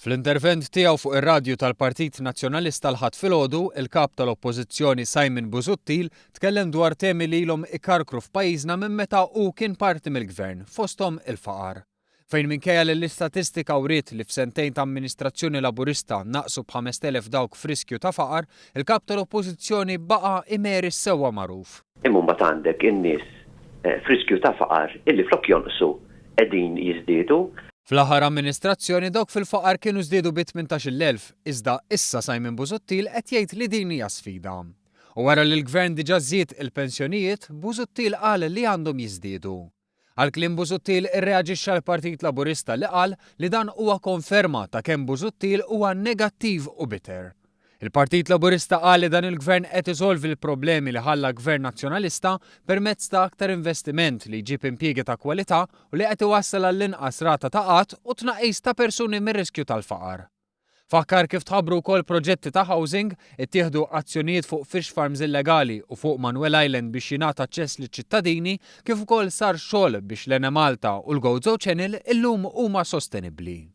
Fl-intervent tiegħu fuq ir-radju tal-Partit Nazzjonalista l-ħadd filgħodu, il-kap tal-Oppożizzjoni Simon Busuttil tkellem dwar temi li ilhom ikarkru f'pajjiżna minn meta hu kien parti mill-gvern, fosthom il-faqar. Fejn minkejja li l-istatistika wriet li f'sentejn ta' amministrazzjoni Laburista naqsu b'5,000 dawk f'riskju ta' faqar, il-kap tal-Oppożizzjoni baqa' imeri sewwa magħruf. Imma mbagħad għandek in-nies f'riskju ta' faqar illi flok jonqsu qegħdin jiżdiedu. Fl-aħħar amministrazzjoni dawk fil-faqar kienu żdiedu bi 18,000, iżda issa Simon Busuttil qed jgħid li din hija sfida. U wara li l-gvern diġà żied il-pensjonijiet, Busuttil qal li għandhom jiżdiedu. Għal-kliem Busuttil irreaġixxa l-Partit Laburista li qal li dan huwa konferma ta' kemm Busuttil huwa negattiv u bitter. Il-Partit Laburista qal li dan il-gvern qed isolvi l-problemi li ħalla gvern nazzjonalista permezz ta' aktar investiment li jġib impjiegi ta' kwalità u li qed iwassal għall-inqas rata ta' qatt u tnaqqis ta' persuni mir-riskju tal-faqar. Fakkar kif tħabbru wkoll proġetti ta' housing, ittieħdu azzjonijiet fuq fish farms illegali u fuq Manuel Island biex jingħata aċċess liċ-ċittadini, kif ukoll sar xogħol biex l-Ene Malta u l-Gozo Channel illum huma sostenibbli.